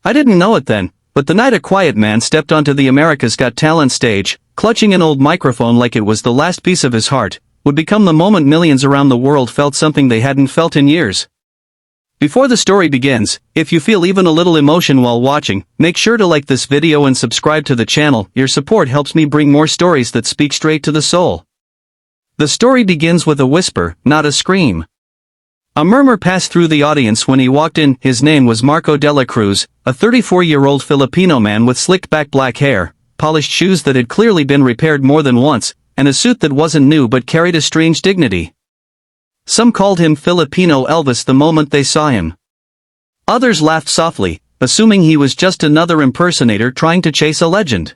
I didn't know it then, but the night a quiet man stepped onto the America's Got Talent stage, clutching an old microphone like it was the last piece of his heart, would become the moment millions around the world felt something they hadn't felt in years. Before the story begins, if you feel even a little emotion while watching, make sure to like this video and subscribe to the channel. Your support helps me bring more stories that speak straight to the soul. The story begins with a whisper, not a scream. A murmur passed through the audience when he walked in. His name was Marco Dela Cruz, a 34-year-old Filipino man with slicked-back black hair, polished shoes that had clearly been repaired more than once, and a suit that wasn't new but carried a strange dignity. Some called him Filipino Elvis the moment they saw him. Others laughed softly, assuming he was just another impersonator trying to chase a legend.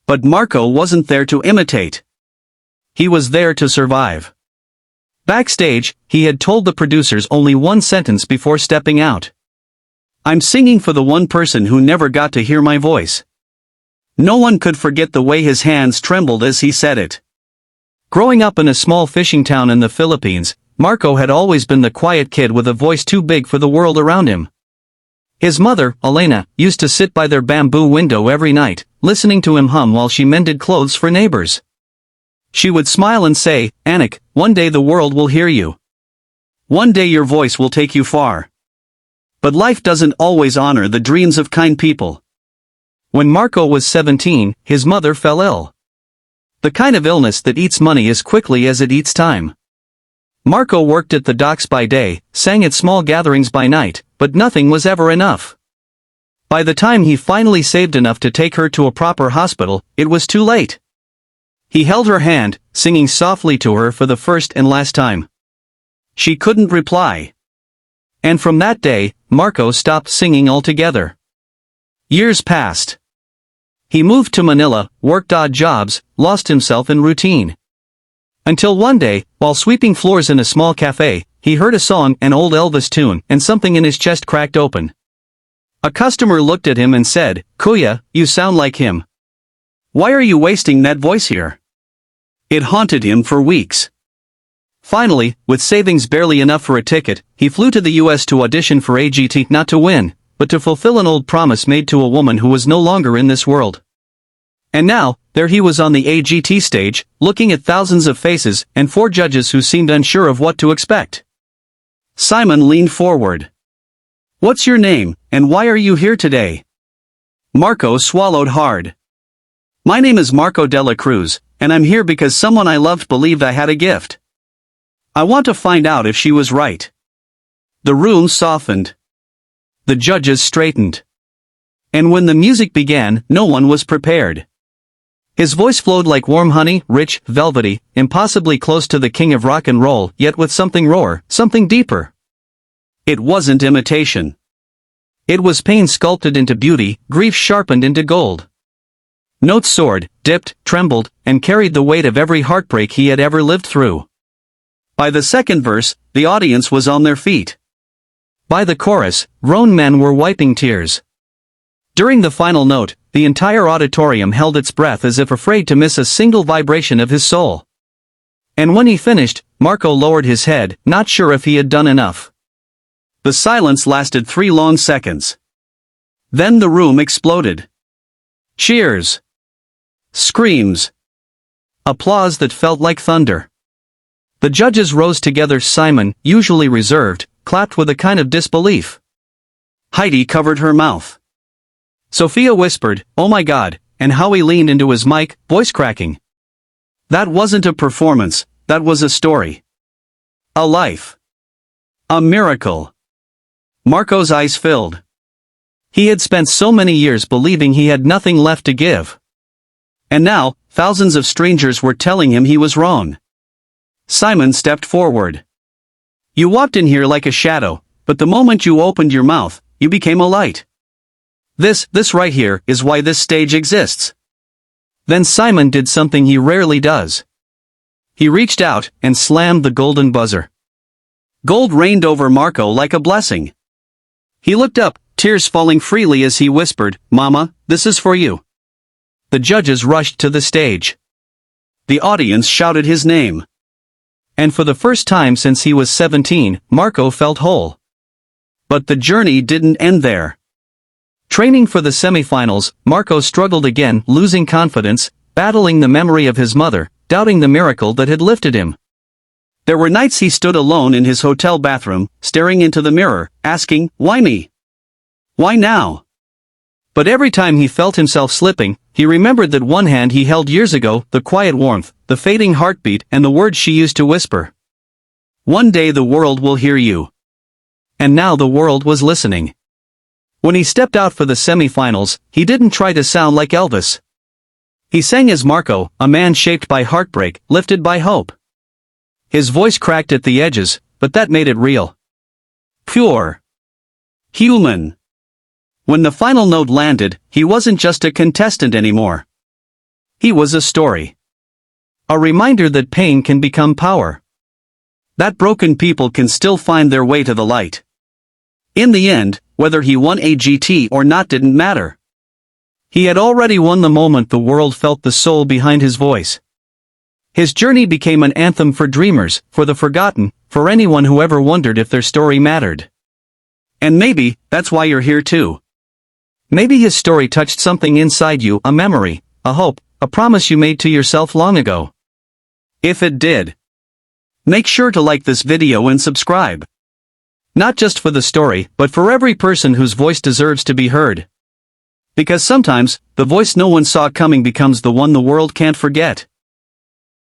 But Marco wasn't there to imitate. He was there to survive. Backstage, he had told the producers only one sentence before stepping out. "I'm singing for the one person who never got to hear my voice." No one could forget the way his hands trembled as he said it. Growing up in a small fishing town in the Philippines, Marco had always been the quiet kid with a voice too big for the world around him. His mother, Elena, used to sit by their bamboo window every night, listening to him hum while she mended clothes for neighbors. She would smile and say, "Anak, one day the world will hear you. One day your voice will take you far." But life doesn't always honor the dreams of kind people. When Marco was 17, his mother fell ill. The kind of illness that eats money as quickly as it eats time. Marco worked at the docks by day, sang at small gatherings by night, but nothing was ever enough. By the time he finally saved enough to take her to a proper hospital, it was too late. He held her hand, singing softly to her for the first and last time. She couldn't reply. And from that day, Marco stopped singing altogether. Years passed. He moved to Manila, worked odd jobs, lost himself in routine. Until one day, while sweeping floors in a small cafe, he heard a song, an old Elvis tune, and something in his chest cracked open. A customer looked at him and said, "Kuya, you sound like him. Why are you wasting that voice here?" It haunted him for weeks. Finally, with savings barely enough for a ticket, he flew to the US to audition for AGT, not to win, but to fulfill an old promise made to a woman who was no longer in this world. And now, there he was on the AGT stage, looking at thousands of faces, and 4 judges who seemed unsure of what to expect. Simon leaned forward. "What's your name, and why are you here today?" Marco swallowed hard. "My name is Marco Dela Cruz, and I'm here because someone I loved believed I had a gift. I want to find out if she was right." The room softened. The judges straightened. And when the music began, no one was prepared. His voice flowed like warm honey, rich, velvety, impossibly close to the king of rock and roll, yet with something rawer, something deeper. It wasn't imitation. It was pain sculpted into beauty, grief sharpened into gold. Notes soared, dipped, trembled, and carried the weight of every heartbreak he had ever lived through. By the second verse, the audience was on their feet. By the chorus, grown men were wiping tears. During the final note, the entire auditorium held its breath as if afraid to miss a single vibration of his soul. And when he finished, Marco lowered his head, not sure if he had done enough. The silence lasted 3 long seconds. Then the room exploded. Cheers. Screams. Applause that felt like thunder. The judges rose together. Simon, usually reserved, clapped with a kind of disbelief. Heidi covered her mouth. Sophia whispered, "Oh my God," and Howie leaned into his mic, voice cracking. That wasn't a performance, that was a story. A life. A miracle. Marco's eyes filled. He had spent so many years believing he had nothing left to give. And now, thousands of strangers were telling him he was wrong. Simon stepped forward. "You walked in here like a shadow, but the moment you opened your mouth, you became a light. This right here is why this stage exists." Then Simon did something he rarely does. He reached out and slammed the golden buzzer. Gold rained over Marco like a blessing. He looked up, tears falling freely as he whispered, "Mama, this is for you." The judges rushed to the stage. The audience shouted his name. And for the first time since he was 17, Marco felt whole. But the journey didn't end there. training for the semifinals, Marco struggled again, losing confidence, battling the memory of his mother, doubting the miracle that had lifted him. There were nights he stood alone in his hotel bathroom, staring into the mirror, asking, "Why me? Why now?" But every time he felt himself slipping, he remembered that one hand he held years ago, the quiet warmth, the fading heartbeat, and the words she used to whisper. "One day the world will hear you." And now the world was listening. When he stepped out for the semi-finals, he didn't try to sound like Elvis. He sang as Marco, a man shaped by heartbreak, lifted by hope. His voice cracked at the edges, but that made it real. Pure. Human. When the final note landed, he wasn't just a contestant anymore. He was a story. A reminder that pain can become power. That broken people can still find their way to the light. In the end, whether he won AGT or not didn't matter. He had already won the moment the world felt the soul behind his voice. His journey became an anthem for dreamers, for the forgotten, for anyone who ever wondered if their story mattered. And maybe, that's why you're here too. Maybe his story touched something inside you, a memory, a hope, a promise you made to yourself long ago. If it did, make sure to like this video and subscribe. Not just for the story, but for every person whose voice deserves to be heard. Because sometimes, the voice no one saw coming becomes the one the world can't forget.